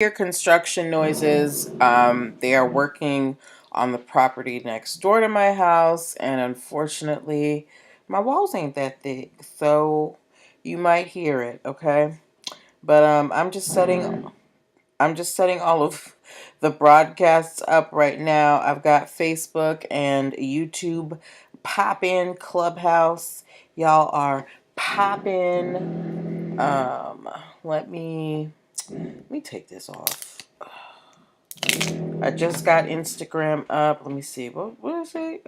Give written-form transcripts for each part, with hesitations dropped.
Hear construction noises. They are working on the property next door to my house, and unfortunately, my walls ain't that thick, so you might hear it. Okay, but I'm just setting all of the broadcasts up right now. I've got Facebook and YouTube poppin', Clubhouse. Y'all are poppin'. Let me take this off. I just got Instagram up. Let me see. What is it?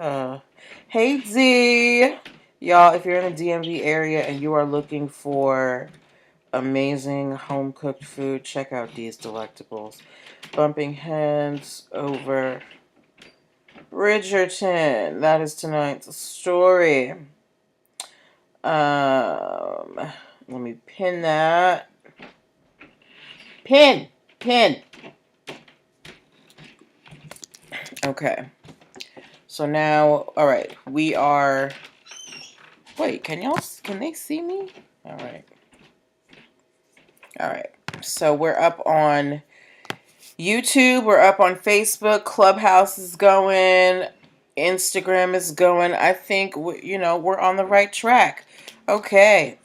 Hey Z. Y'all, if you're in the DMV area and you are looking for amazing home cooked food, check out these delectables. Bumping Heads over Bridgerton. That is tonight's story. Let me pin that. Pin. Okay. So now, all right, we are. Wait, can they see me? All right. So we're up on YouTube. We're up on Facebook. Clubhouse is going. Instagram is going. I think we're on the right track. Okay.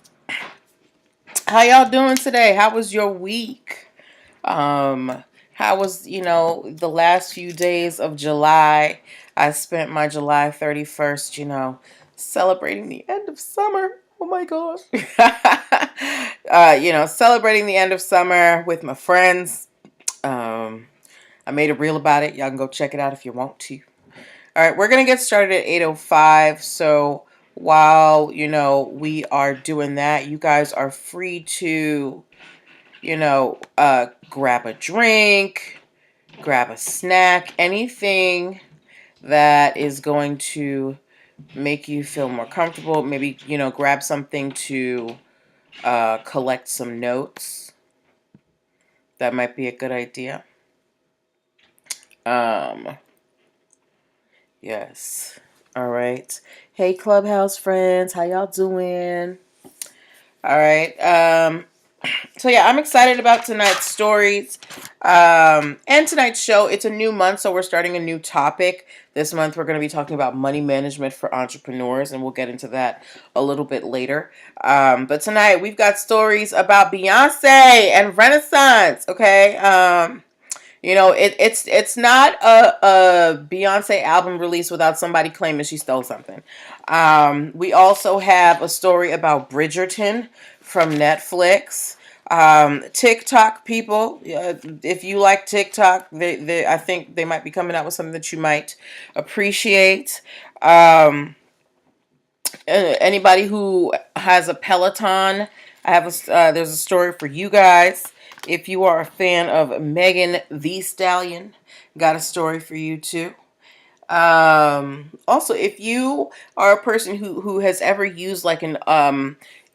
How y'all doing today? How was your week? How was, the last few days of July? I spent my July 31st, celebrating the end of summer. Oh my gosh. Celebrating the end of summer with my friends. I made a reel about it. Y'all can go check it out if you want to. All right, we're going to get started at 8:05. So while, we are doing that, you guys are free to, grab a drink, grab a snack, anything that is going to make you feel more comfortable. Maybe, grab something to collect some notes. That might be a good idea. Yes. All right. Hey, Clubhouse friends. How y'all doing? All right. So yeah, I'm excited about tonight's stories and tonight's show. It's a new month, so we're starting a new topic. This month, we're going to be talking about money management for entrepreneurs, and we'll get into that a little bit later. But tonight, we've got stories about Beyonce and Renaissance, okay? It's not a Beyonce album release without somebody claiming she stole something. We also have a story about Bridgerton from Netflix. TikTok people, if you like TikTok, I think they might be coming out with something that you might appreciate. Anybody who has a Peloton, there's a story for you guys. If you are a fan of Megan Thee Stallion, got a story for you too. Also, if you are a person who has ever used like an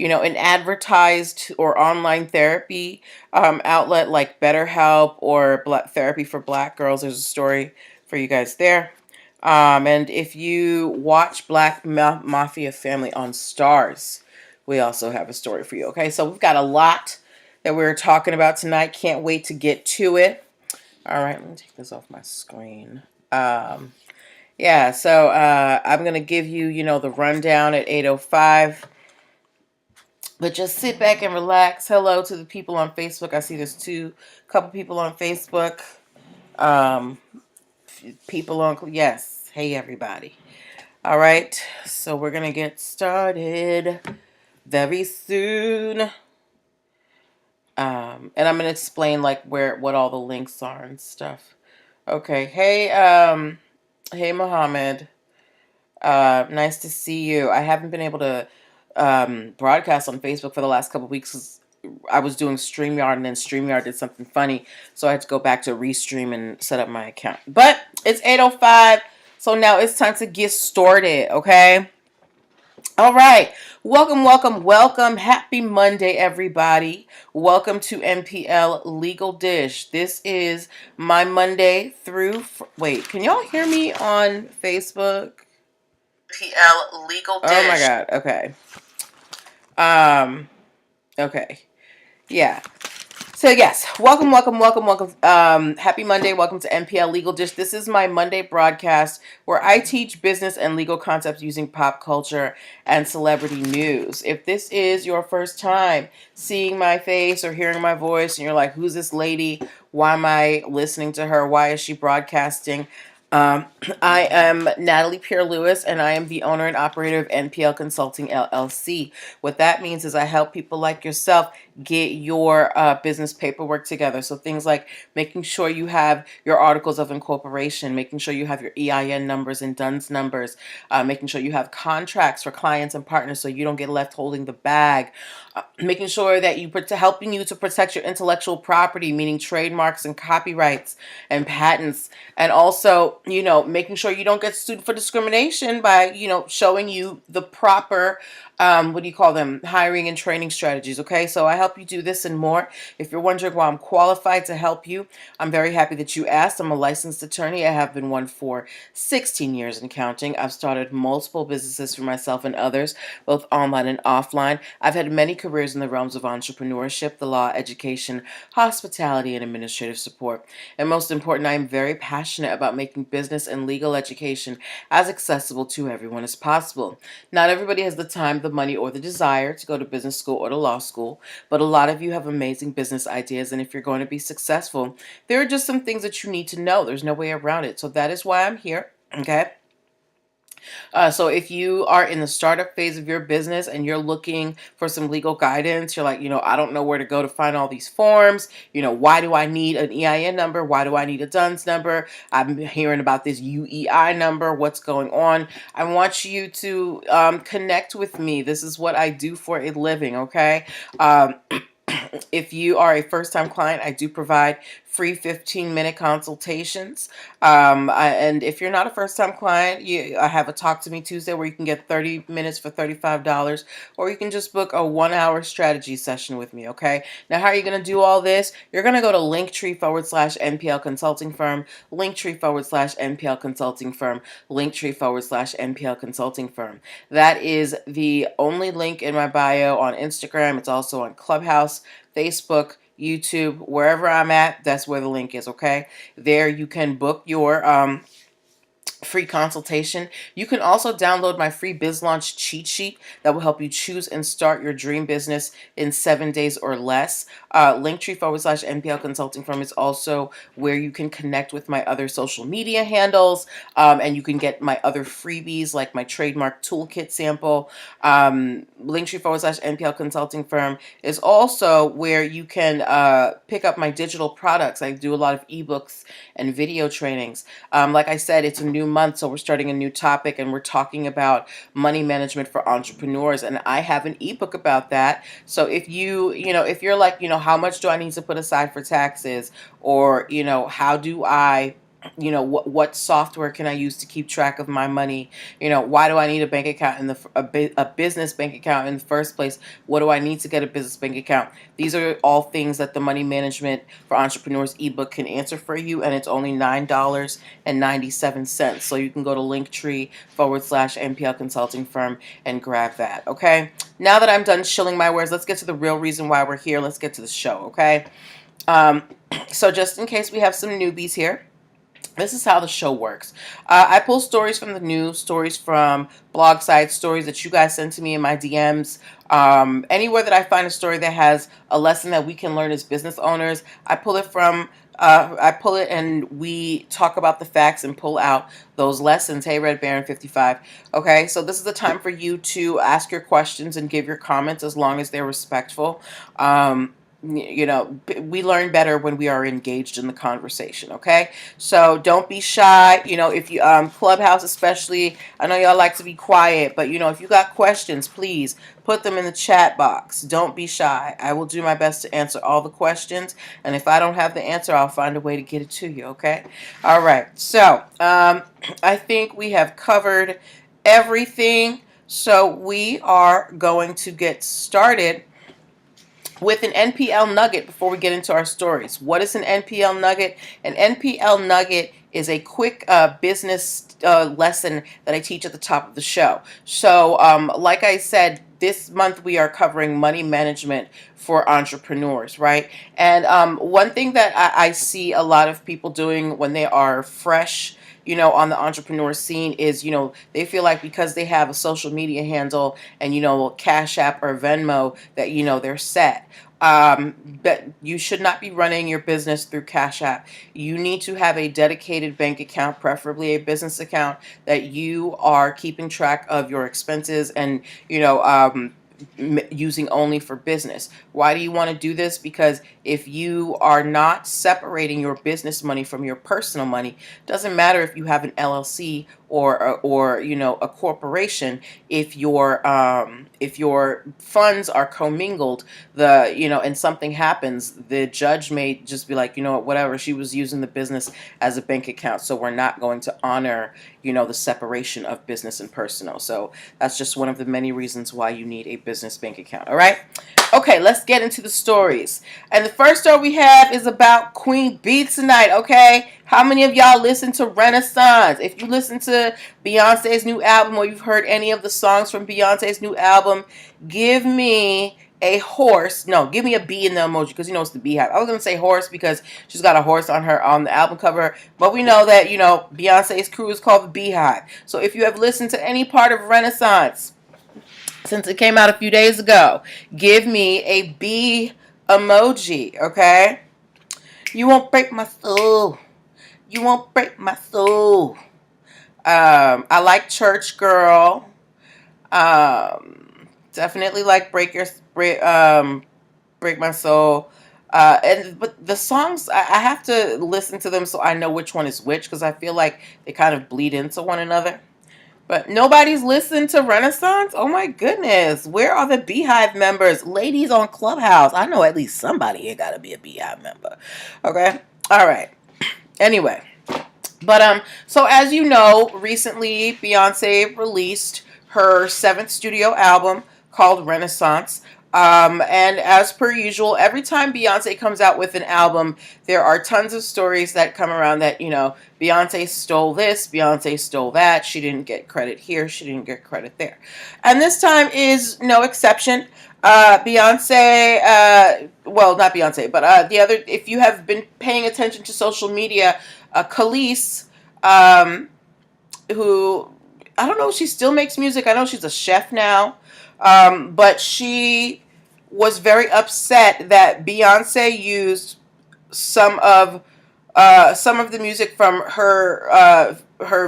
advertised or online therapy outlet like BetterHelp or Therapy for Black Girls, there's a story for you guys there. And if you watch Black Mafia Family on Stars, we also have a story for you. Okay, so we've got a lot that we're talking about tonight. Can't wait to get to it. All right, let me take this off my screen. Yeah, so I'm going to give you, the rundown at 8:05. But just sit back and relax. Hello to the people on Facebook. I see there's couple people on Facebook. Yes. Hey, everybody. All right, so we're going to get started very soon. And I'm going to explain like what all the links are and stuff. Okay. Hey, Mohammed. Nice to see you. I haven't been able to broadcast on Facebook for the last couple of weeks because I was doing StreamYard and then StreamYard did something funny. So I had to go back to Restream and set up my account. But it's 8:05, so now it's time to get started, okay? All right. Welcome. Happy Monday, everybody. Welcome to NPL Legal Dish. This is my Monday through... Wait, can y'all hear me on Facebook? NPL Legal Dish. Oh my God. Okay. Okay. Yeah. So yes, welcome. Happy Monday. Welcome to NPL Legal Dish. This is my Monday broadcast where I teach business and legal concepts using pop culture and celebrity news. If this is your first time seeing my face or hearing my voice, and you're like, "Who's this lady? Why am I listening to her? Why is she broadcasting?" Um, I am Natalie Pierre Lewis, and I am the owner and operator of NPL Consulting LLC. What that means is I help people like yourself get your business paperwork together. So things like making sure you have your articles of incorporation, making sure you have your EIN numbers and DUNS numbers, making sure you have contracts for clients and partners so you don't get left holding the bag, making sure that helping you to protect your intellectual property, meaning trademarks and copyrights and patents, and also, making sure you don't get sued for discrimination by, showing you the proper, what do you call them, hiring and training strategies. Okay, so I help you do this and more. If you're wondering why I'm qualified to help you, I'm very happy that you asked. I'm a licensed attorney. I have been one for 16 years and counting. I've started multiple businesses for myself and others, both online and offline. I've had many careers in the realms of entrepreneurship, the law, education, hospitality, and administrative support. And most important, I am very passionate about making business and legal education as accessible to everyone as possible. Not everybody has the time, the money, or the desire to go to business school or to law school, but a lot of you have amazing business ideas, and if you're going to be successful, there are just some things that you need to know. There's no way around it. So that is why I'm here. Okay. So if you are in the startup phase of your business and you're looking for some legal guidance, you're like, I don't know where to go to find all these forms. Why do I need an EIN number? Why do I need a DUNS number? I'm hearing about this UEI number. What's going on? I want you to connect with me. This is what I do for a living, okay? If you are a first-time client, I do provide free 15-minute consultations. And if you're not a first-time client, I have a Talk to Me Tuesday where you can get 30 minutes for $35, or you can just book a 1-hour strategy session with me, okay? Now, how are you going to do all this? You're going to go to linktr.ee/NPL Consulting Firm, linktr/NPL Consulting Firm, linktr/NPL Consulting Firm. That is the only link in my bio on Instagram. It's also on Clubhouse, Facebook, YouTube, wherever I'm at, that's where the link is, okay? There you can book your free consultation. You can also download my free Biz Launch cheat sheet that will help you choose and start your dream business in 7 days or less. Linktree/NPL Consulting Firm is also where you can connect with my other social media handles, and you can get my other freebies like my trademark toolkit sample. Linktree/NPL Consulting Firm is also where you can pick up my digital products. I do a lot of ebooks and video trainings. Like I said, it's a new month, so we're starting a new topic, and we're talking about money management for entrepreneurs, and I have an ebook about that. So if if you're like, how much do I need to put aside for taxes, or how do I, what software can I use to keep track of my money? Why do I need a bank account a business bank account in the first place? What do I need to get a business bank account? These are all things that the Money Management for Entrepreneurs ebook can answer for you, and it's only $9.97. So you can go to Linktree/NPL Consulting Firm and grab that. Okay. Now that I'm done shilling my wares, let's get to the real reason why we're here. Let's get to the show. Okay. So just in case we have some newbies here, this is how the show works. I pull stories from the news, stories from blog sites, stories that you guys send to me in my DMs. Anywhere that I find a story that has a lesson that we can learn as business owners, I pull it from. I pull it and we talk about the facts and pull out those lessons. Hey, Red Baron 55. Okay, so this is the time for you to ask your questions and give your comments as long as they're respectful. We learn better when we are engaged in the conversation. Okay, so don't be shy. If you Clubhouse especially, I know y'all like to be quiet, but if you got questions, please put them in the chat box. Don't be shy. I will do my best to answer all the questions, and if I don't have the answer, I'll find a way to get it to you. Okay, all right. So I think we have covered everything, so we are going to get started with an NPL nugget before we get into our stories. What is an NPL nugget? An NPL nugget is a quick business lesson that I teach at the top of the show. So like I said, this month we are covering money management for entrepreneurs, right? And one thing that I see a lot of people doing when they are fresh, on the entrepreneur scene is, they feel like because they have a social media handle and, Cash App or Venmo that, they're set. But you should not be running your business through Cash App. You need to have a dedicated bank account, preferably a business account, that you are keeping track of your expenses and, using only for business. Why do you want to do this? Because if you are not separating your business money from your personal money, doesn't matter if you have an LLC or a corporation. If your funds are commingled, and something happens, the judge may just be like, whatever, she was using the business as a bank account, so we're not going to honor the separation of business and personal. So that's just one of the many reasons why you need a business bank account. All right. Okay, let's get into the stories. And the first story we have is about Queen Bee tonight, okay? How many of y'all listen to Renaissance? If you listen to Beyonce's new album or you've heard any of the songs from Beyonce's new album, give me a horse. No, give me a bee in the emoji because it's the beehive. I was going to say horse because she's got a horse on the album cover. But we know that, Beyonce's crew is called the Beehive. So if you have listened to any part of Renaissance since it came out a few days ago, give me a bee emoji, okay? You won't break my soul. You won't break my soul. I like Church Girl. Definitely like break my soul. But the songs, I have to listen to them so I know which one is which because I feel like they kind of bleed into one another. But nobody's listened to Renaissance? Oh my goodness. Where are the Beehive members? Ladies on Clubhouse. I know at least somebody here got to be a Beehive member. Okay? All right. Anyway. But so as you know, recently Beyonce released her 7th studio album called Renaissance. And as per usual, every time Beyonce comes out with an album, there are tons of stories that come around that, Beyonce stole this, Beyonce stole that, she didn't get credit here, she didn't get credit there. And this time is no exception. Beyonce, well, not Beyonce, but the other, if you have been paying attention to social media, Khalees, who, I don't know if she still makes music, I know she's a chef now. But she was very upset that Beyonce used some of the music from her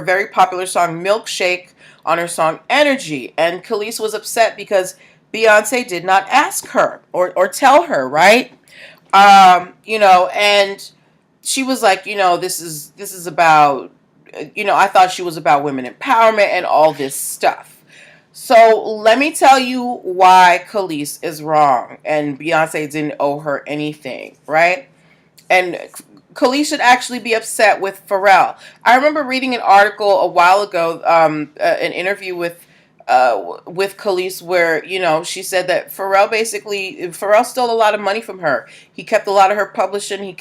very popular song Milkshake on her song Energy, and Khalees was upset because Beyonce did not ask her or tell her, right? And she was like, this is about, I thought she was about women empowerment and all this stuff. So let me tell you why Khalees is wrong and Beyonce didn't owe her anything, right? And Khalees should actually be upset with Pharrell. I remember reading an article a while ago, an interview with Khalees where, she said that Pharrell stole a lot of money from her. He kept a lot of her publishing.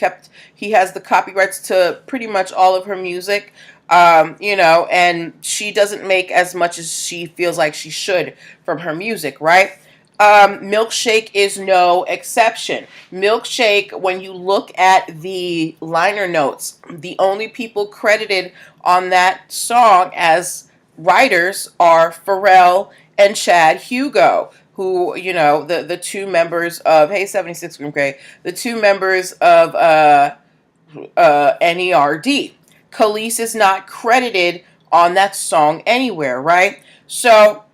He has the copyrights to pretty much all of her music. And she doesn't make as much as she feels like she should from her music, right? Milkshake is no exception. Milkshake, when you look at the liner notes, the only people credited on that song as writers are Pharrell and Chad Hugo, who, the two members of, hey, 76 Green Gray, the two members of NERD. Khalees is not credited on that song anywhere, right? So,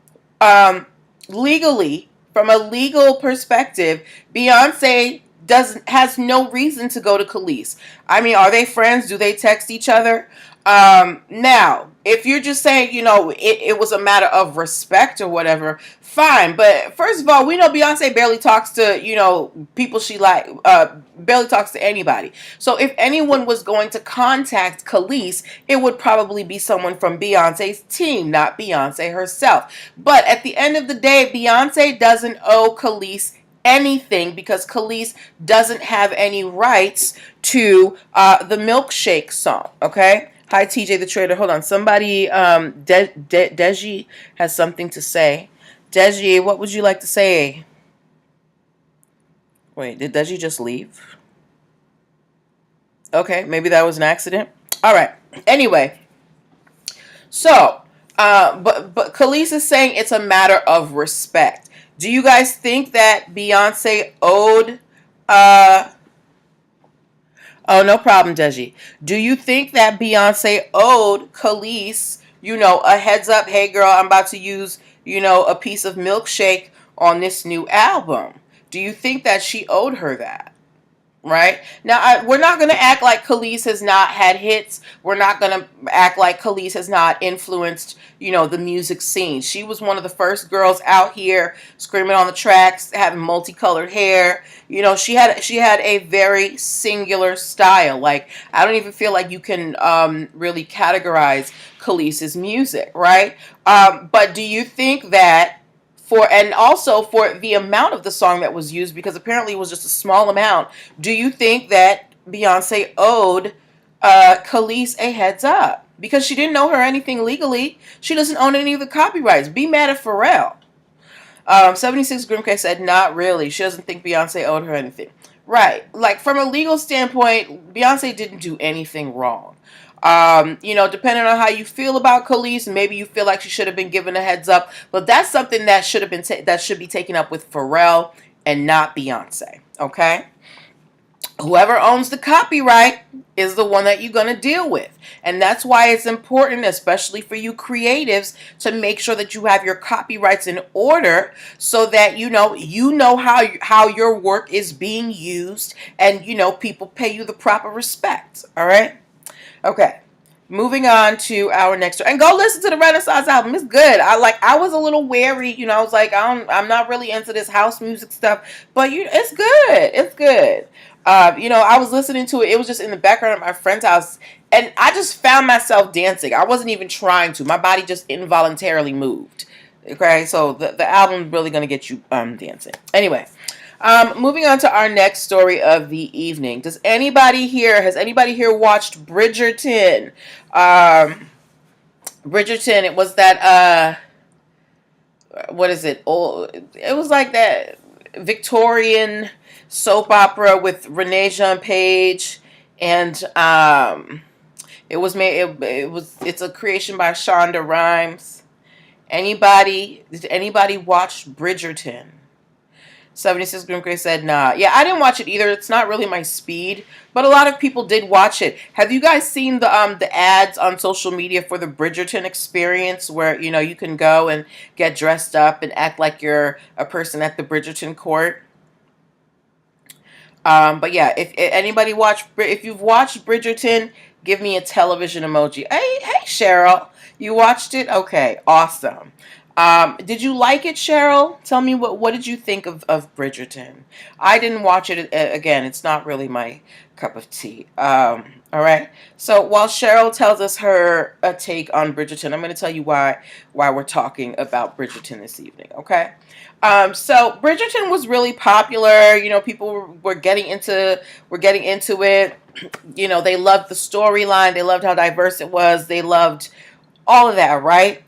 legally, from a legal perspective, Beyonce has no reason to go to Khalees. I mean, are they friends? Do they text each other? Now, if you're just saying, it was a matter of respect or whatever, fine. But first of all, we know Beyonce barely talks to, people she barely talks to anybody. So if anyone was going to contact Khalees, it would probably be someone from Beyonce's team, not Beyonce herself. But at the end of the day, Beyonce doesn't owe Khalees anything because Khalees doesn't have any rights to the Milkshake song, okay? Hi, TJ the Trader. Hold on. Somebody, Deji has something to say. Deji, what would you like to say? Wait, did Deji just leave? Okay, maybe that was an accident. All right. Anyway, so, but Khalees is saying it's a matter of respect. Do you guys think that Beyonce owed uh oh, no problem, Deji. Do you think that Beyonce owed Khalees, a heads up, hey girl, I'm about to use, a piece of milkshake on this new album? Do you think that she owed her that? Right now, we're not going to act like Khalees has not had hits. We're not going to act like Khalees has not influenced, the music scene. She was one of the first girls out here screaming on the tracks, having multicolored hair. She had a very singular style. Like, I don't even feel like you can really categorize Khalees's music, right? But do you think that and also for the amount of the song that was used, because apparently it was just a small amount, do you think that Beyonce owed Khalees a heads up? Because she didn't owe her anything legally. She doesn't own any of the copyrights. Be mad at Pharrell. 76 Grimke said, not really. She doesn't think Beyonce owed her anything. Right. Like, from a legal standpoint, Beyonce didn't do anything wrong. Depending on how you feel about Khalees, maybe you feel like she should have been given a heads up, but that's something that should be taken up with Pharrell and not Beyonce. Okay, whoever owns the copyright is the one that you're going to deal with, and that's why it's important, especially for you creatives, to make sure that you have your copyrights in order, so that you know how your work is being used, and people pay you the proper respect. All right. Okay, moving on to our next, and go listen to the Renaissance album. It's good. I was a little wary, I was like, I'm not really into this house music stuff, but it's good. It's good. I was listening to it. It was just in the background at my friend's house, and I just found myself dancing. I wasn't even trying to. My body just involuntarily moved. Okay, so the album's really gonna get you dancing. Anyway. Moving on to our next story of the evening. Has anybody here watched Bridgerton? Bridgerton, it was that, what is it? Oh, it was like that Victorian soap opera with Renee Jean Page, and it's a creation by Shonda Rhimes. Did anybody watch Bridgerton? 76 Grim Gray said, nah. Yeah, I didn't watch it either. It's not really my speed, but a lot of people did watch it. Have you guys seen the ads on social media for the Bridgerton experience, where you can go and get dressed up and act like you're a person at the Bridgerton court? But yeah, if you've watched Bridgerton, give me a television emoji. Hey, Cheryl, you watched it? Okay, awesome. Did you like it, Cheryl? Tell me what did you think of Bridgerton? I didn't watch it. Again, it's not really my cup of tea. All right. So while Cheryl tells us her take on Bridgerton, I'm going to tell you why we're talking about Bridgerton this evening. Okay. So Bridgerton was really popular. People were getting into it. They loved the storyline. They loved how diverse it was. They loved all of that, right?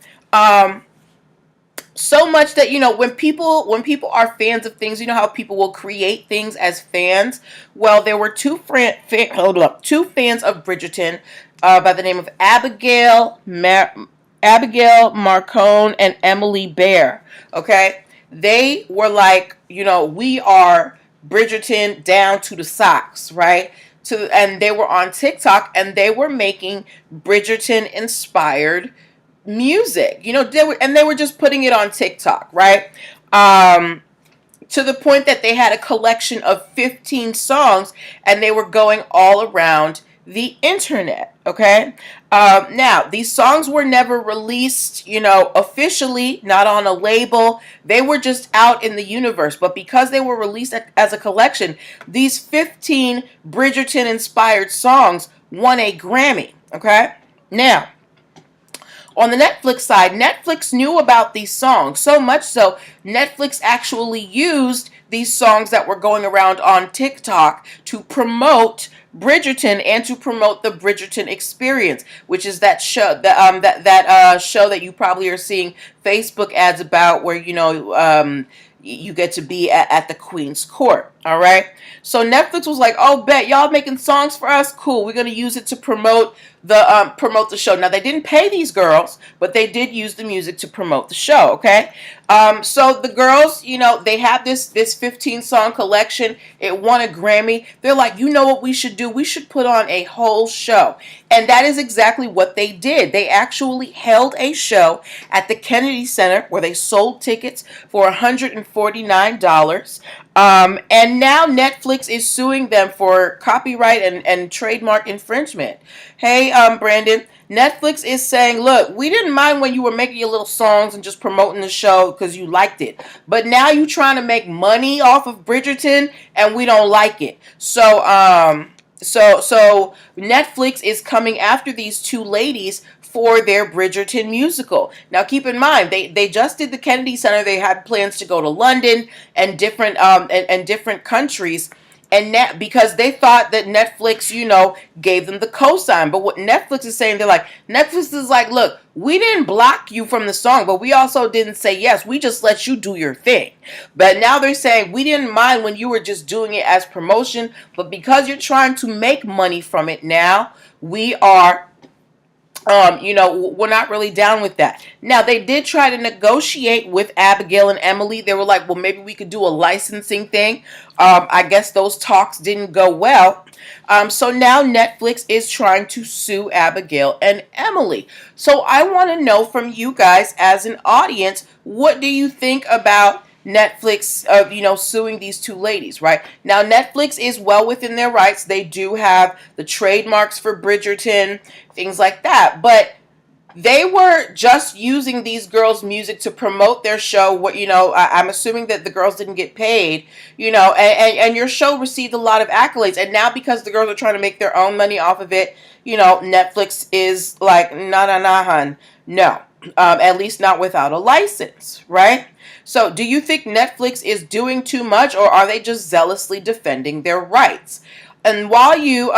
So much that when people are fans of things, how people will create things as fans. Well, there were two fans of Bridgerton by the name of Abigail Marcone and Emily Bear. Okay, they were like, we are Bridgerton down to the socks, right? And they were on TikTok, and they were making Bridgerton inspired music. They were just putting it on TikTok, right? To the point that they had a collection of 15 songs, and they were going all around the internet. Okay. Now, these songs were never released, officially, not on a label. They were just out in the universe. But because they were released as a collection, these 15 Bridgerton inspired songs won a Grammy. Okay. Now, on the Netflix side, Netflix knew about these songs, so much so Netflix actually used these songs that were going around on TikTok to promote Bridgerton and to promote the Bridgerton experience, which is that show that show that you probably are seeing Facebook ads about, where you get to be at the Queen's Court. All right. So Netflix was like, "Oh, bet y'all making songs for us? Cool. We're gonna use it to promote the show." Now they didn't pay these girls, but they did use the music to promote the show. Okay. So the girls, they have this 15-song collection. It won a Grammy. They're like, you know what we should do? We should put on a whole show. And that is exactly what they did. They actually held a show at the Kennedy Center where they sold tickets for $149. And now Netflix is suing them for copyright and trademark infringement. Hey, Brandon, Netflix is saying, look, we didn't mind when you were making your little songs and just promoting the show because you liked it. But now you're trying to make money off of Bridgerton, and we don't like it. So Netflix is coming after these two ladies for their Bridgerton musical. Now keep in mind, they just did the Kennedy Center. They had plans to go to London and different and different countries. And because they thought that Netflix, gave them the cosign. But what Netflix is saying, Netflix is like, look, we didn't block you from the song, but we also didn't say yes. We just let you do your thing. But now they're saying, we didn't mind when you were just doing it as promotion, but because you're trying to make money from it now, we are we're not really down with that. Now, they did try to negotiate with Abigail and Emily. They were like, well, maybe we could do a licensing thing. I guess those talks didn't go well. So now Netflix is trying to sue Abigail and Emily. So I want to know from you guys as an audience, what do you think about Netflix suing these two ladies? Right now, Netflix is well within their rights. They do have the trademarks for Bridgerton, things like that, but they were just using these girls' music to promote their show. I'm assuming that the girls didn't get paid, and your show received a lot of accolades. And now, because the girls are trying to make their own money off of it, Netflix is like, nah, hun, no, at least not without a license, right? So, do you think Netflix is doing too much, or are they just zealously defending their rights? And while you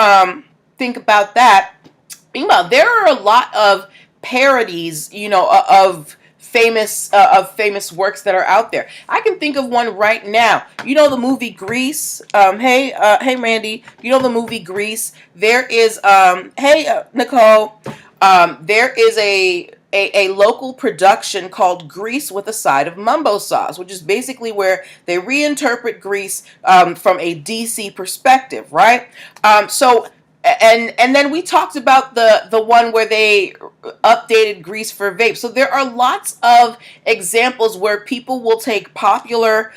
think about that, there are a lot of parodies, of famous works that are out there. I can think of one right now. The movie Grease. Hey, Randy. The movie Grease. There is Nicole. There is a local production called Grease with a side of mumbo sauce, which is basically where they reinterpret Grease from a DC perspective, right? And then we talked about the one where they updated Grease for vape. So there are lots of examples where people will take popular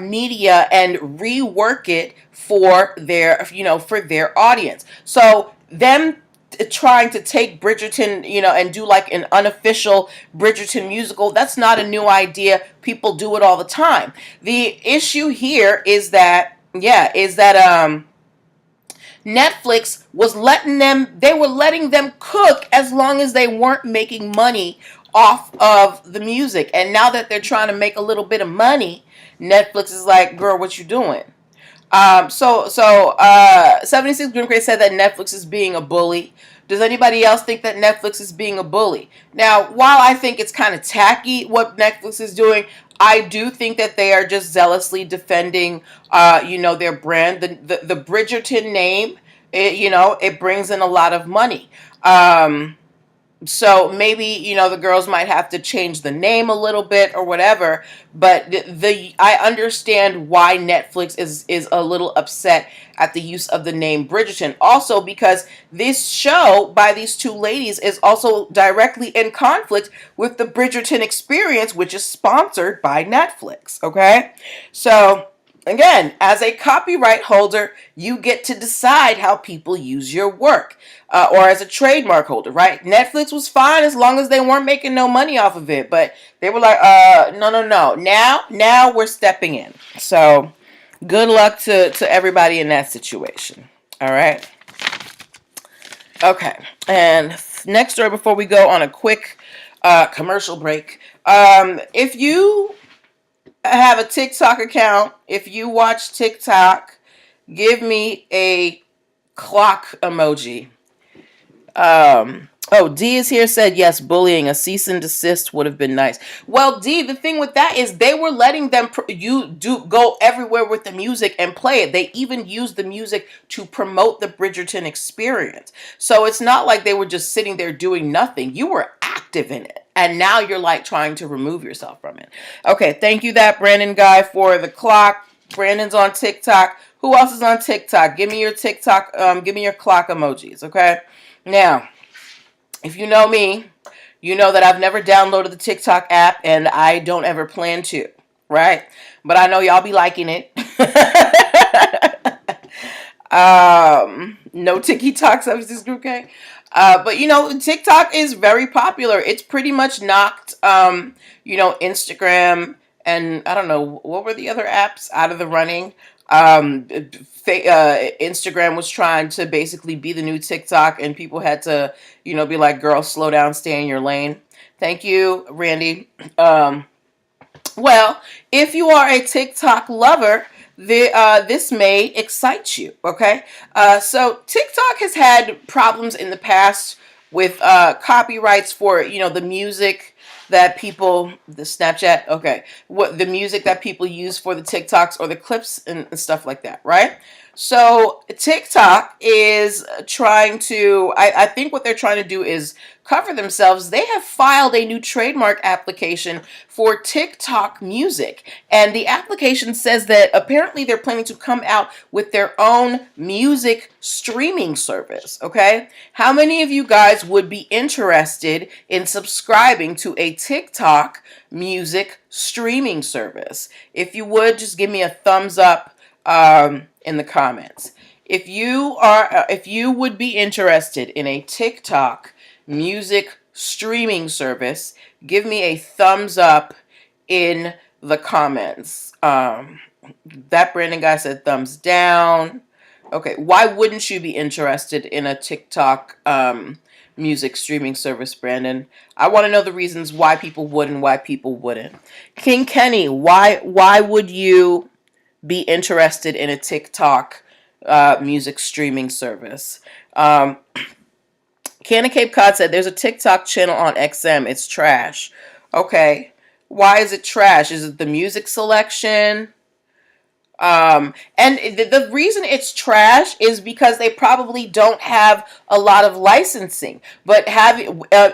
media and rework it for their audience. So them trying to take Bridgerton, and do like an unofficial Bridgerton musical, that's not a new idea. People do it all the time. The issue here is that Netflix was letting them cook as long as they weren't making money off of the music. And now that they're trying to make a little bit of money, Netflix is like, girl, what you doing? 76 Green Cray said that Netflix is being a bully. Does anybody else think that Netflix is being a bully? Now, while I think it's kind of tacky what Netflix is doing, I do think that they are just zealously defending, their brand. The Bridgerton name, it brings in a lot of money. So maybe, the girls might have to change the name a little bit or whatever, but I understand why Netflix is a little upset at the use of the name Bridgerton. Also because this show by these two ladies is also directly in conflict with the Bridgerton experience, which is sponsored by Netflix, okay? So again, as a copyright holder, you get to decide how people use your work, or as a trademark holder, right? Netflix was fine as long as they weren't making no money off of it, but they were like, no. Now we're stepping in. So good luck to everybody in that situation. All right. Okay. And next story before we go on a quick commercial break. If you have a TikTok account, if you watch TikTok, give me a clock emoji. Oh, D is here, said yes, bullying, a cease and desist would have been nice. Well, D, the thing with that is they were letting them you do go everywhere with the music and play it. They even used the music to promote the Bridgerton experience. So it's not like they were just sitting there doing nothing. You were active in it. And now you're like trying to remove yourself from it. Okay, thank you that Brandon guy for the clock. Brandon's on TikTok. Who else is on TikTok? Give me your TikTok, give me your clock emojis, okay? Now, if you know me, you know that I've never downloaded the TikTok app and I don't ever plan to, right? But I know y'all be liking it. No TikToks of this group, okay? But you know, TikTok is very popular. It's pretty much knocked, Instagram and I don't know what were the other apps out of the running. Instagram was trying to basically be the new TikTok, and people had to, be like, "Girl, slow down, stay in your lane." Thank you, Randy. Well, if you are a TikTok lover, this may excite you, okay? So TikTok has had problems in the past with copyrights for, the music that people, the Snapchat, okay, what the music that people use for the TikToks or the clips and stuff like that, right? So TikTok is trying to, I think what they're trying to do is cover themselves. They have filed a new trademark application for TikTok music. And the application says that apparently they're planning to come out with their own music streaming service, okay? How many of you guys would be interested in subscribing to a TikTok music streaming service? If you would, just give me a thumbs up in the comments. If you would be interested in a TikTok music streaming service, give me a thumbs up in the comments. That Brandon guy said thumbs down. Okay, why wouldn't you be interested in a TikTok music streaming service, Brandon? I want to know the reasons why people would and why people wouldn't. King Kenny, why would you be interested in a TikTok music streaming service? Canna Cape Cod said there's a TikTok channel on XM. It's trash. Okay. Why is it trash? Is it the music selection? And the reason it's trash is because they probably don't have a lot of licensing. But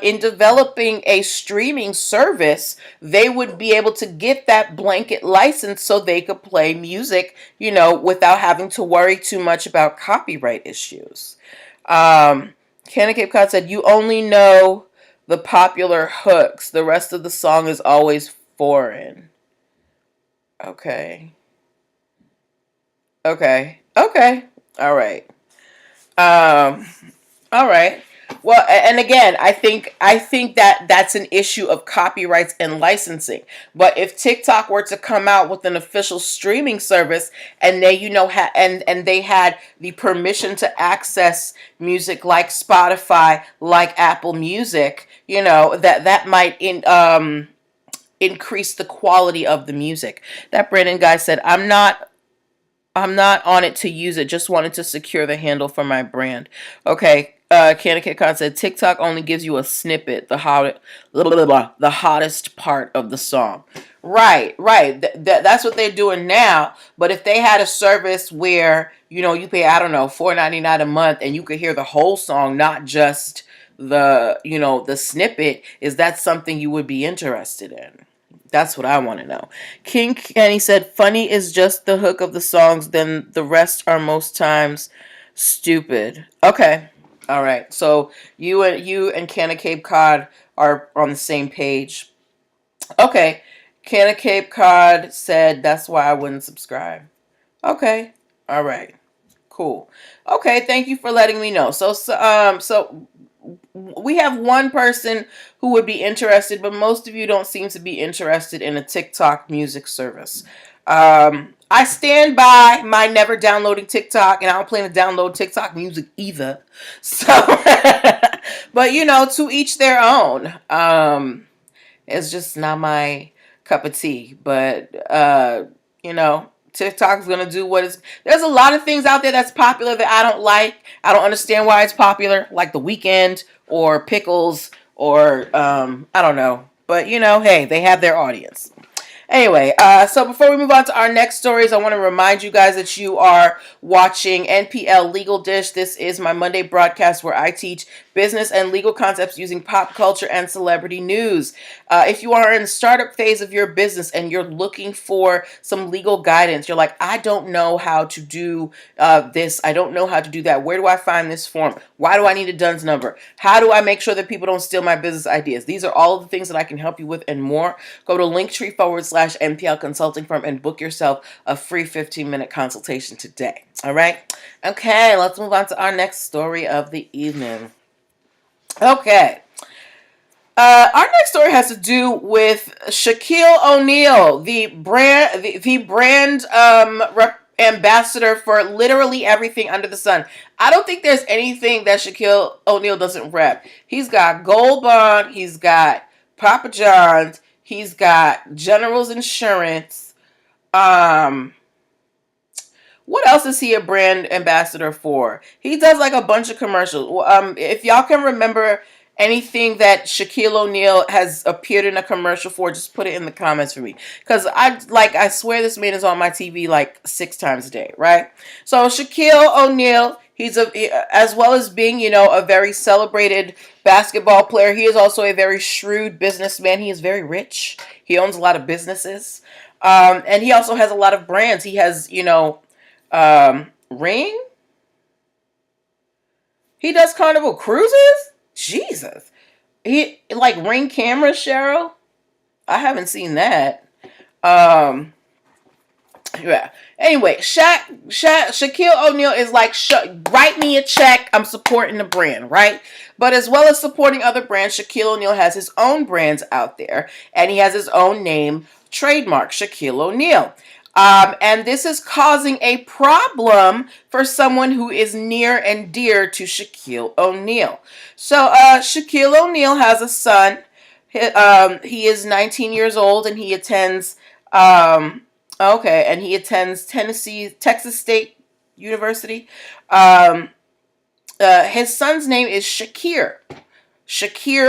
in developing a streaming service, they would be able to get that blanket license so they could play music, without having to worry too much about copyright issues. Canna Cape Cod said, you only know the popular hooks. The rest of the song is always foreign. Okay. All right. All right. Well, and again, I think that that's an issue of copyrights and licensing. But if TikTok were to come out with an official streaming service, and they, and they had the permission to access music like Spotify, like Apple Music, that might increase the quality of the music. That Brandon guy said, I'm not on it to use it. Just wanted to secure the handle for my brand. Okay. Connecticut Con said TikTok only gives you a snippet, the hottest part of the song. Right. That's what they're doing now. But if they had a service where you pay, I don't know, $4.99 a month, and you could hear the whole song, not just the snippet, is that something you would be interested in? That's what I want to know. King Kenny said, funny is just the hook of the songs, then the rest are most times stupid. Okay. All right. So you and Canna Cape Cod are on the same page. Okay. Canna Cape Cod said, that's why I wouldn't subscribe. Okay. All right. Cool. Okay. Thank you for letting me know. So we have one person who would be interested, but most of you don't seem to be interested in a TikTok music service. I stand by my never downloading TikTok, and I don't plan to download TikTok music either. So, but to each their own. It's just not my cup of tea. But you know, TikTok's gonna do what is. There's a lot of things out there that's popular that I don't like. I don't understand why it's popular, like The Weeknd or Pickles or I don't know. But you know, hey, they have their audience. Anyway, so before we move on to our next stories, I want to remind you guys that you are watching NPL Legal Dish. This is my Monday broadcast where I teach business and legal concepts using pop culture and celebrity news. If you are in the startup phase of your business and you're looking for some legal guidance, you're like, I don't know how to do this. I don't know how to do that. Where do I find this form? Why do I need a DUNS number? How do I make sure that people don't steal my business ideas? These are all of the things that I can help you with and more. Go to linktr.ee/NPL Consulting Firm and book yourself a free 15-minute consultation today. All right? Okay, let's move on to our next story of the evening. Okay. Our next story has to do with Shaquille O'Neal, the brand ambassador for literally everything under the sun. I don't think there's anything that Shaquille O'Neal doesn't rep. He's got Gold Bond, he's got Papa John's, he's got General's Insurance. What else is he a brand ambassador for? He does like a bunch of commercials. If y'all can remember anything that Shaquille O'Neal has appeared in a commercial for, just put it in the comments for me. Because I swear this man is on my TV like 6 times a day, right? So Shaquille O'Neal, as well as being, you know, a very celebrated basketball player, he is also a very shrewd businessman. He is very rich. He owns a lot of businesses. And he also has a lot of brands. He has, you know, Ring. He does Carnival Cruises. Jesus. He like Ring cameras, Cheryl. I haven't seen that. Yeah. Anyway, Shaquille O'Neal is like, write me a check. I'm supporting the brand, right? But as well as supporting other brands, Shaquille O'Neal has his own brands out there, and he has his own name trademark, Shaquille O'Neal. And this is causing a problem for someone who is near and dear to Shaquille O'Neal. So Shaquille O'Neal has a son. He is 19 years old, and he attends Texas State University. His son's name is Shaquille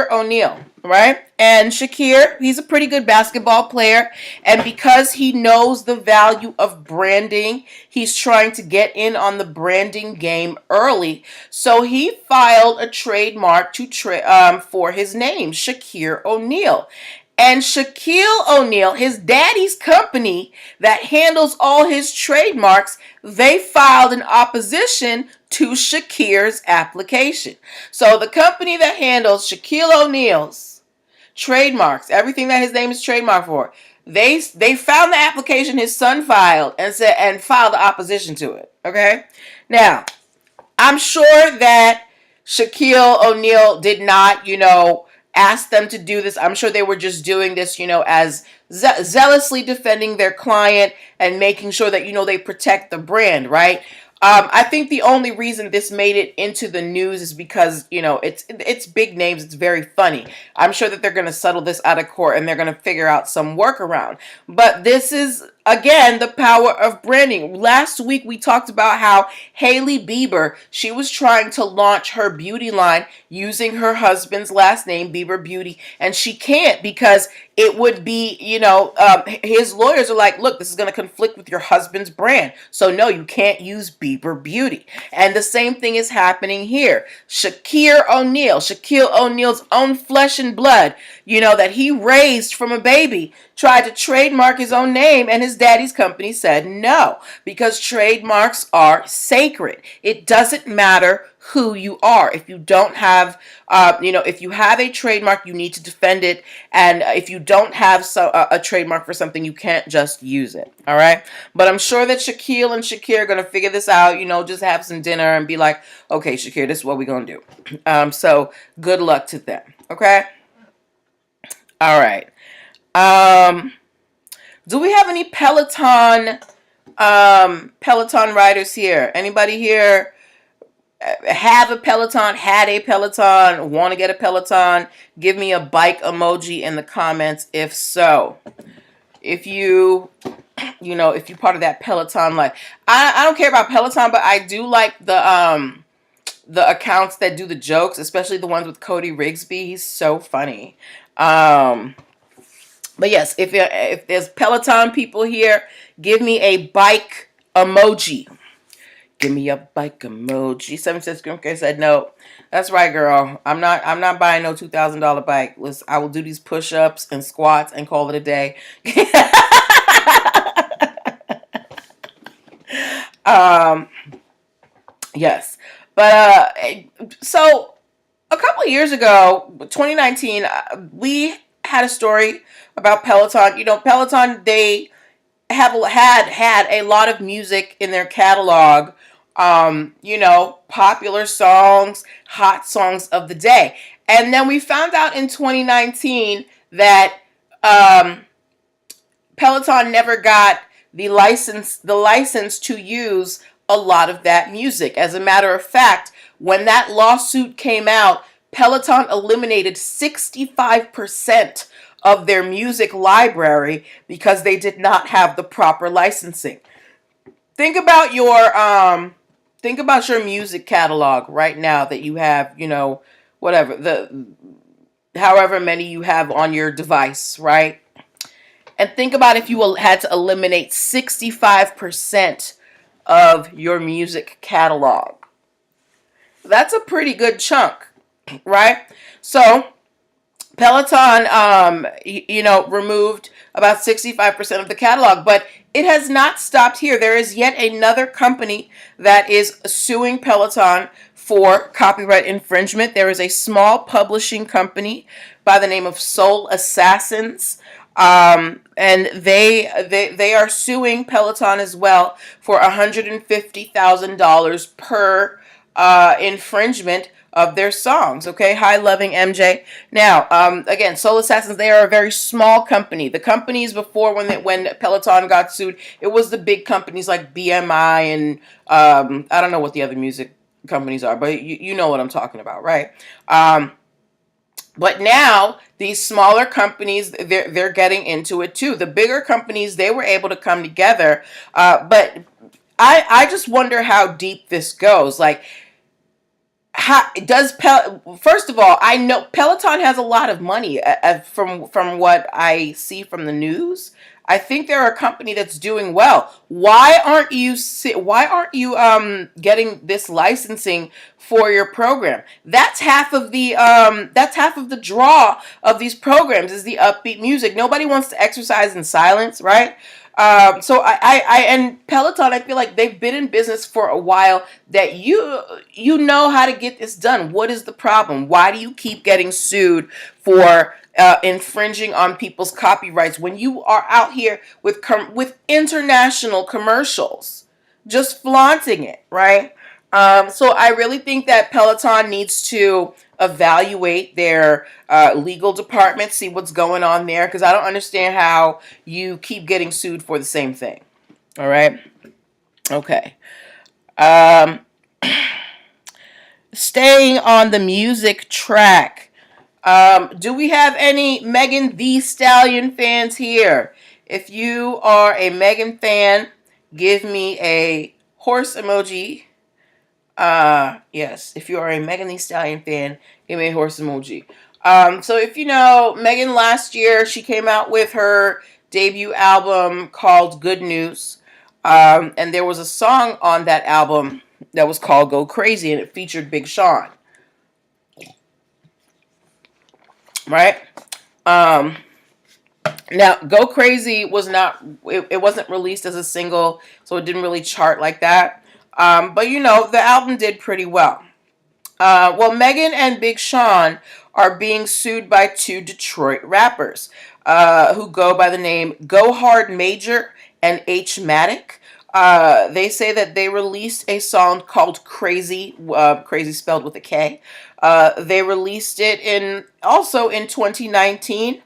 O'Neal, right? And Shaquille, he's a pretty good basketball player. And because he knows the value of branding, he's trying to get in on the branding game early. So he filed a trademark for his name, Shaquille O'Neal. And Shaquille O'Neal, his daddy's company that handles all his trademarks, they filed an opposition to Shakir's application. So the company that handles Shaquille O'Neal's trademarks, everything that his name is trademarked for, they found the application his son filed and filed the opposition to it. Okay? Now, I'm sure that Shaquille O'Neal did not, you know, ask them to do this. I'm sure they were just doing this, you know, as zealously defending their client and making sure that, you know, they protect the brand, right? I think the only reason this made it into the news is because, you know, it's big names. It's very funny. I'm sure that they're going to settle this out of court and they're going to figure out some workaround. But this is, again, the power of branding. Last week, we talked about how Hailey Bieber, she was trying to launch her beauty line using her husband's last name, Bieber Beauty, and she can't because it would be, you know, his lawyers are like, look, this is going to conflict with your husband's brand. So no, you can't use Bieber Beauty. And the same thing is happening here. Shaquille O'Neal's own flesh and blood, you know, that he raised from a baby, tried to trademark his own name, and his daddy's company said no, because trademarks are sacred. It doesn't matter who you are. If you don't have, if you have a trademark, you need to defend it. And if you don't have a trademark for something, you can't just use it. All right. But I'm sure that Shaquille and Shakir are going to figure this out, you know, just have some dinner and be like, okay, Shakir, this is what we're going to do. So good luck to them. Okay. All right. Do we have any Peloton riders here? Anybody here have a Peloton, had a Peloton, want to get a Peloton? Give me a bike emoji in the comments if so. if you, if you're part of that Peloton, like, I don't care about Peloton, but I do like the accounts that do the jokes, especially the ones with Cody Rigsby. He's so funny. But yes, if there's Peloton people here, give me a bike emoji. Give me a bike emoji. 76 Grimke said no. That's right, girl. I'm not buying no $2,000 bike. Listen, I will do these push-ups and squats and call it a day. um yes. But so a couple of years ago, 2019, we had a story about Peloton. Peloton, they had a lot of music in their catalog. Popular songs, hot songs of the day. And then we found out in 2019 that Peloton never got the license to use a lot of that music. As a matter of fact, when that lawsuit came out, Peloton eliminated 65% of their music library because they did not have the proper licensing. Think about your music catalog right now that you have, whatever, the however many you have on your device, right? And think about if you had to eliminate 65% of your music catalog. That's a pretty good chunk, right? So Peloton, removed about 65% of the catalog, but it has not stopped here. There is yet another company that is suing Peloton for copyright infringement. There is a small publishing company by the name of Soul Assassins. And they are suing Peloton as well for $150,000 per infringement of their songs. Okay, hi, loving MJ. Now, again, Soul Assassins, they are a very small company. The companies before when Peloton got sued, it was the big companies like BMI and I don't know what the other music companies are, but you know what I'm talking about, right? But now these smaller companies, they're getting into it too. The bigger companies, they were able to come together, but I just wonder how deep this goes. Like, first of all, I know Peloton has a lot of money from what I see from the news. I think they're a company that's doing well. Why aren't you getting this licensing for your program? That's half of the draw of these programs is the upbeat music. Nobody wants to exercise in silence, right? So I and Peloton, I feel like they've been in business for a while. That you know how to get this done. What is the problem? Why do you keep getting sued for infringing on people's copyrights when you are out here with international commercials, just flaunting it, right? So I really think that Peloton needs to evaluate their legal department, see what's going on there, because I don't understand how you keep getting sued for the same thing. All right. Okay. Staying on the music track. Do we have any Megan Thee Stallion fans here? If you are a Megan fan, give me a horse emoji. Yes, if you are a Megan Thee Stallion fan, give me a horse emoji. So if you know, Megan last year, she came out with her debut album called Good News. And there was a song on that album that was called Go Crazy, and it featured Big Sean. Right? Now, Go Crazy was not, it wasn't released as a single, so it didn't really chart like that. But the album did pretty well. Well, Megan and Big Sean are being sued by two Detroit rappers who go by the name Go Hard Major and H-Matic. They say that they released a song called Crazy, crazy spelled with a K. They released it also in 2019.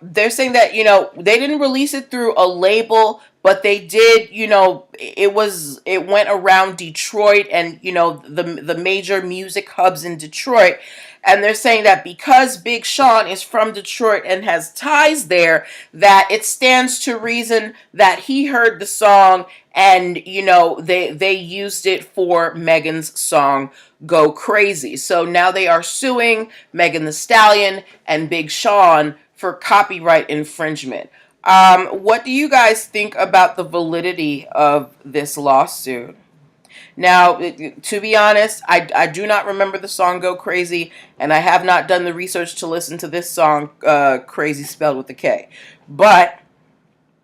They're saying that, they didn't release it through a label, but they did, it went around Detroit and, the major music hubs in Detroit. And they're saying that because Big Sean is from Detroit and has ties there, that it stands to reason that he heard the song and, they used it for Megan's song Go Crazy. So now they are suing Megan Thee Stallion and Big Sean for copyright infringement. What do you guys think about the validity of this lawsuit? Now, to be honest, I do not remember the song Go Crazy, and I have not done the research to listen to this song, Crazy spelled with a K. But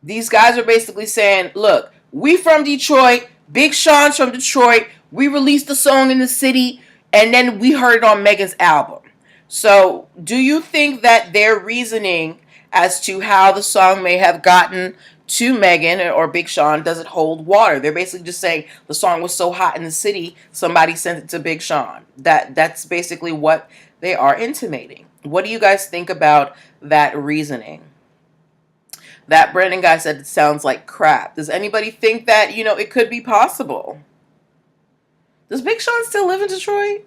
these guys are basically saying, look, we from Detroit, Big Sean's from Detroit, we released the song in the city, and then we heard it on Megan's album. So, do you think that their reasoning as to how the song may have gotten to Megan or Big Sean doesn't hold water? They're basically just saying the song was so hot in the city, somebody sent it to Big Sean. That's basically what they are intimating. What do you guys think about that reasoning? That Brandon guy said it sounds like crap. Does anybody think that, it could be possible? Does Big Sean still live in Detroit?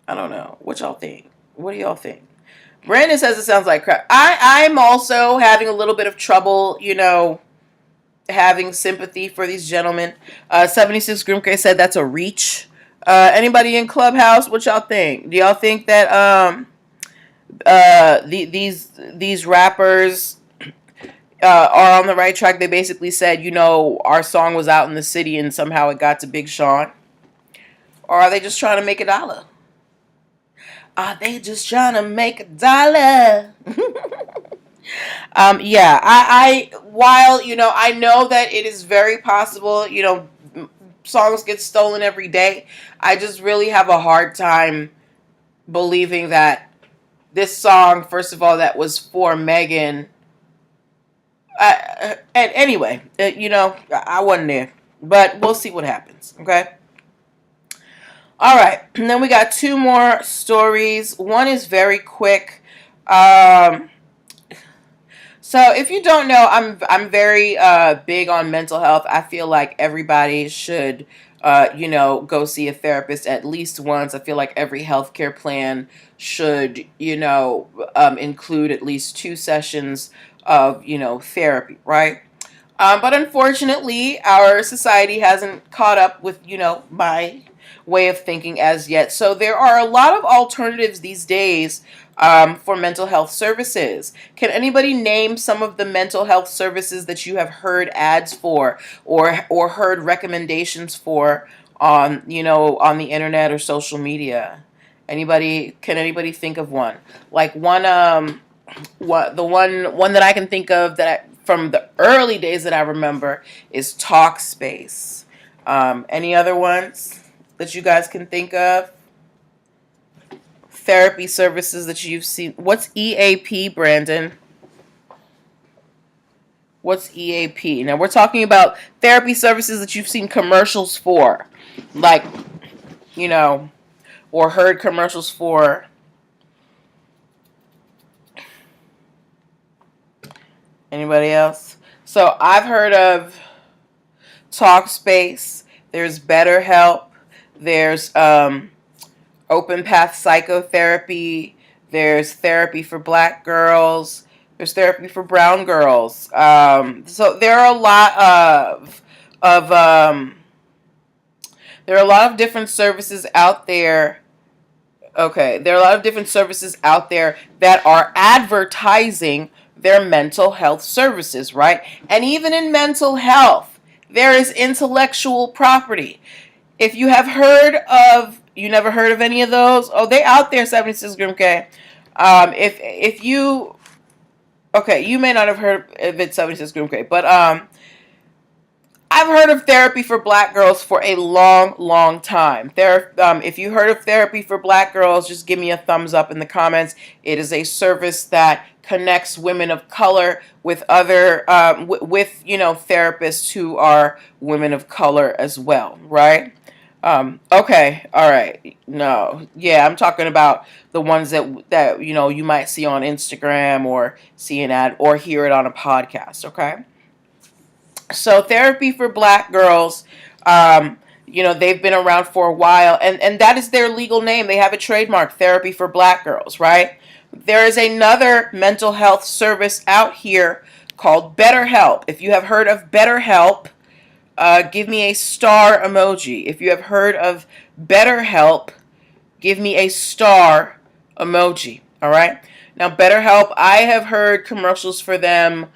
I don't know. What y'all think? What do y'all think? Brandon says it sounds like crap. I'm also having a little bit of trouble, having sympathy for these gentlemen. 76 Grimke said that's a reach. Anybody in Clubhouse, what y'all think? Do y'all think that these rappers are on the right track? They basically said, our song was out in the city and somehow it got to Big Sean. Or are they just trying to make a dollar? Are they just trying to make a dollar? Yeah, while, I know that it is very possible, songs get stolen every day. I just really have a hard time believing that this song, first of all, that was for Megan. And anyway, I wasn't there, but we'll see what happens. Okay. All right. And then we got two more stories. One is very quick. So if you don't know, I'm very big on mental health. I feel like everybody should, go see a therapist at least once. I feel like every healthcare plan should, include at least 2 sessions of, therapy, right? But unfortunately, our society hasn't caught up with, my way of thinking as yet. So there are a lot of alternatives these days for mental health services. Can anybody name some of the mental health services that you have heard ads for or heard recommendations for on on the internet or social media? Can anybody think of one? Like one the one that I can think of from the early days that I remember is Talkspace. Any other ones that you guys can think of? Therapy services that you've seen. What's EAP, Brandon? What's EAP? Now we're talking about therapy services that you've seen commercials for. Like, or heard commercials for. Anybody else? So I've heard of Talkspace. There's BetterHelp. There's Open Path Psychotherapy. There's therapy for Black girls. There's therapy for brown girls. So there are a lot of different services out there. Okay, there are a lot of different services out there that are advertising their mental health services, right? And even in mental health, there is intellectual property. If you have you never heard of any of those? Oh, they out there, 76 Grimke. If you, okay, you may not have heard of it, 76 Grimke, but I've heard of therapy for Black girls for a long, long time. If you heard of therapy for Black girls, just give me a thumbs up in the comments. It is a service that connects women of color with other, therapists who are women of color as well, right? Okay, all right. No, yeah, I'm talking about the ones that you might see on Instagram or see an ad or hear it on a podcast, okay? So Therapy for Black Girls, they've been around for a while, and that is their legal name. They have a trademark, Therapy for Black Girls, right? There is another mental health service out here called BetterHelp. If you have heard of BetterHelp, give me a star emoji. If you have heard of BetterHelp, give me a star emoji. All right. Now, BetterHelp, I have heard commercials for them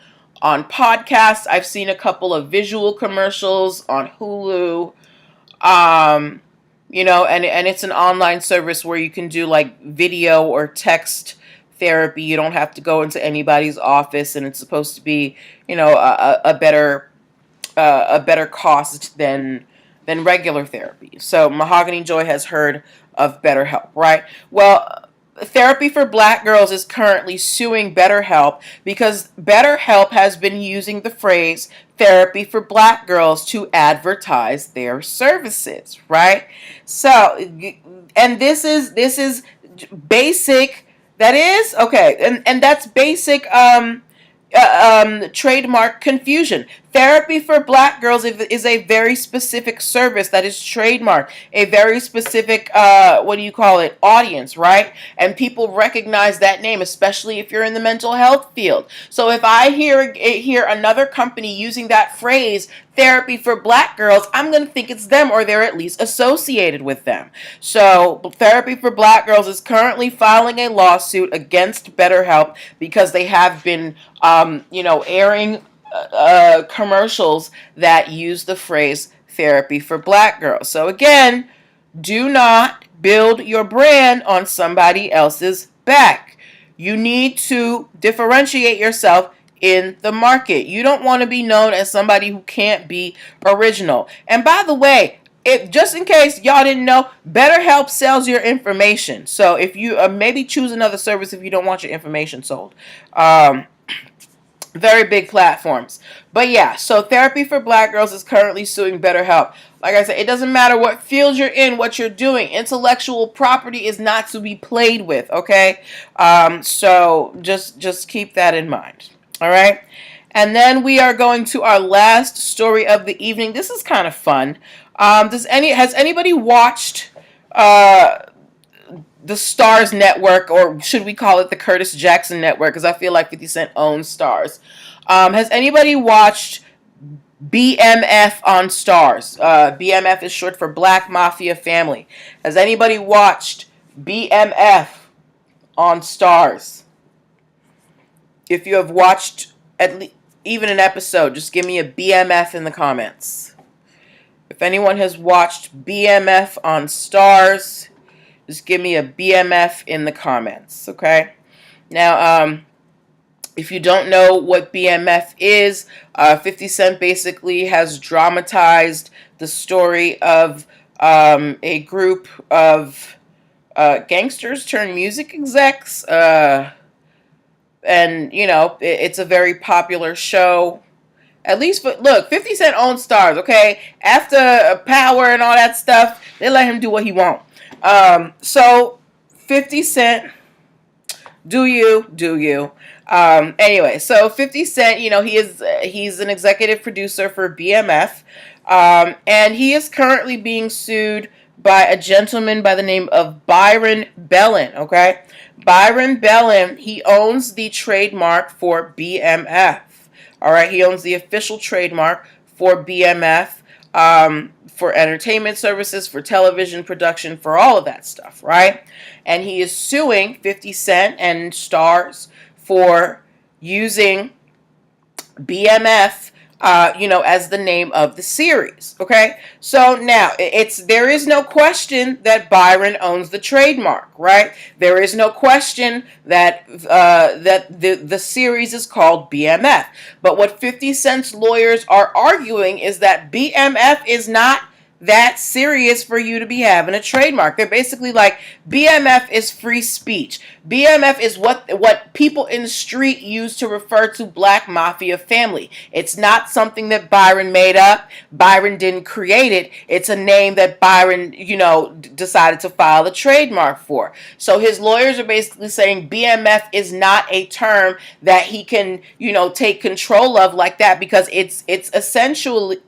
on podcasts. I've seen a couple of visual commercials on Hulu. And it's an online service where you can do like video or text therapy. You don't have to go into anybody's office, and it's supposed to be, a better cost than regular therapy. So Mahogany Joy has heard of BetterHelp, right? Well, Therapy for Black Girls is currently suing BetterHelp because BetterHelp has been using the phrase Therapy for Black Girls to advertise their services, right? So, and this is basic. That is okay, and that's basic trademark confusion. Therapy for Black Girls is a very specific service that is trademarked, a very specific, audience, right? And people recognize that name, especially if you're in the mental health field. So if I hear another company using that phrase, Therapy for Black Girls, I'm going to think it's them, or they're at least associated with them. So Therapy for Black Girls is currently filing a lawsuit against BetterHelp because they have been, airing commercials that use the phrase Therapy for Black Girls. So again, do not build your brand on somebody else's back. You need to differentiate yourself in the market. You don't want to be known as somebody who can't be original. And by the way, just in case y'all didn't know, BetterHelp sells your information. So if you maybe choose another service if you don't want your information sold. Very big platforms. But yeah, so Therapy for Black Girls is currently suing BetterHelp. Like I said, it doesn't matter what field you're in, what you're doing. Intellectual property is not to be played with, okay? So just keep that in mind. All right? And then we are going to our last story of the evening. This is kind of fun. Has anybody watched the Stars Network, or should we call it the Curtis Jackson Network, because I feel like 50 Cent owns Stars. Has anybody watched BMF on Stars? BMF is short for Black Mafia Family. Has anybody watched BMF on Stars? If you have watched at least even an episode, just give me a BMF in the comments. If anyone has watched BMF on Stars, just give me a BMF in the comments, okay? Now, if you don't know what BMF is, 50 Cent basically has dramatized the story of a group of gangsters turned music execs. And, it's a very popular show. At least, look, 50 Cent owns Stars, okay? After Power and all that stuff, they let him do what he wants. So 50 Cent, do you. Anyway, so 50 Cent, he's an executive producer for BMF, and he is currently being sued by a gentleman by the name of Byron Bellin, okay? Byron Bellin, he owns the trademark for BMF, all right? He owns the official trademark for BMF, for entertainment services, for television production, for all of that stuff, right? And he is suing 50 Cent and Stars for using BMF, as the name of the series, okay? So now, there is no question that Byron owns the trademark, right? There is no question that the series is called BMF. But what 50 Cent's lawyers are arguing is that BMF is not that serious for you to be having a trademark. They're basically like, BMF is free speech. BMF is what people in the street use to refer to black mafia family. It's not something that Byron made up. Byron didn't create it. It's a name that Byron, decided to file a trademark for. So his lawyers are basically saying BMF is not a term that he can, take control of like that, because it's essentially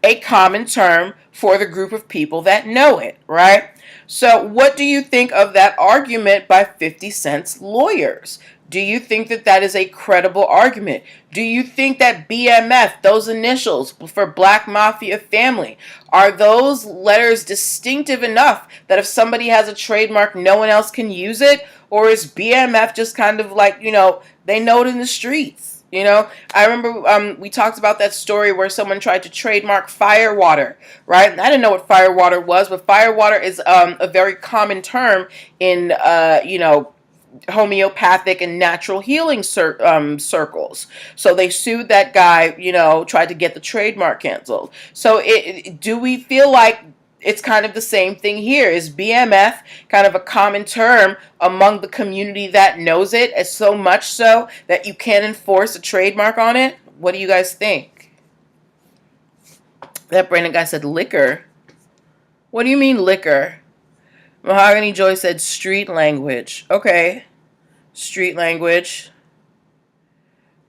a common term for the group of people that know it, right? So what do you think of that argument by 50 Cent's lawyers? Do you think that that is a credible argument? Do you think that BMF, those initials for Black Mafia Family, are those letters distinctive enough that if somebody has a trademark, no one else can use it? Or is BMF just kind of like, they know it in the streets? I remember we talked about that story where someone tried to trademark firewater, right? I didn't know what firewater was, but firewater is a very common term in, homeopathic and natural healing circles. So they sued that guy, tried to get the trademark canceled. So do we feel like it's kind of the same thing here? Is BMF kind of a common term among the community that knows it, as so much so that you can't enforce a trademark on it? What do you guys think? That Brandon guy said liquor. What do you mean liquor? Mahogany Joy said street language. Okay. Street language.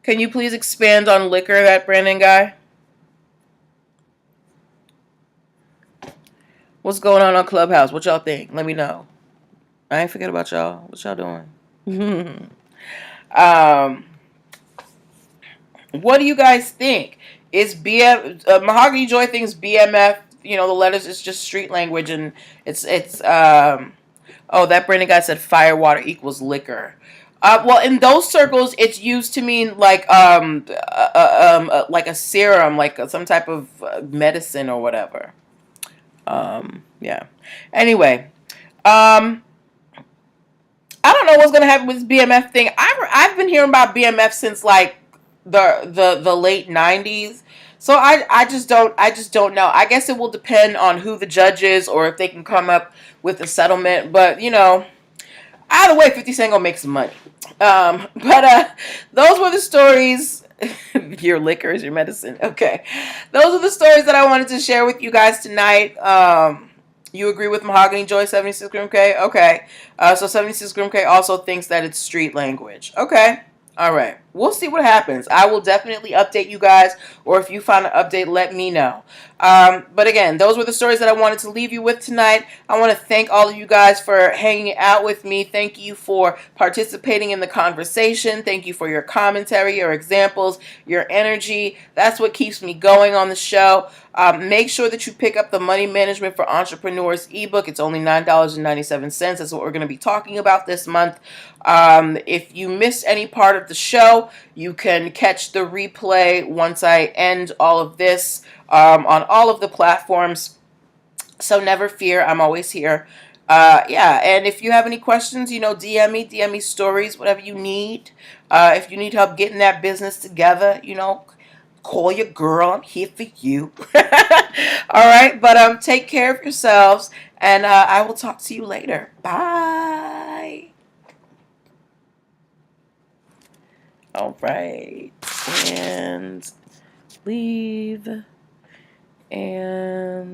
Can you please expand on liquor, that Brandon guy? What's going on Clubhouse? What y'all think? Let me know. I ain't forget about y'all. What y'all doing? What do you guys think? Is Mahogany Joy thinks BMF, the letters is just street language, and it's oh, that Brandon guy said firewater equals liquor. Well, in those circles, it's used to mean like like a serum, like some type of medicine or whatever. Yeah. Anyway, I don't know what's gonna happen with this BMF thing. I've been hearing about BMF since like the late 90s. So I just don't know. I guess it will depend on who the judge is or if they can come up with a settlement. But either way, 50 Cent gonna make some money. But those were the stories. Your liquor is your medicine. Okay. Those are the stories that I wanted to share with you guys tonight. You agree with Mahogany Joy, 76 Grim K? Okay. So 76 Grim K also thinks that it's street language. Okay. All right. We'll see what happens. I will definitely update you guys, or if you find an update, let me know. But again, those were the stories that I wanted to leave you with tonight. I want to thank all of you guys for hanging out with me. Thank you for participating in the conversation. Thank you for your commentary, your examples, your energy. That's what keeps me going on the show. Make sure that you pick up the Money Management for Entrepreneurs ebook. It's only $9.97. That's what we're going to be talking about this month. If you missed any part of the show, you can catch the replay once I end all of this on all of the platforms. So never fear, I'm always here. Yeah, and if you have any questions, DM me stories, whatever you need. If you need help getting that business together, call your girl. I'm here for you. All right, but take care of yourselves, and I will talk to you later. Bye. All right, and leave, and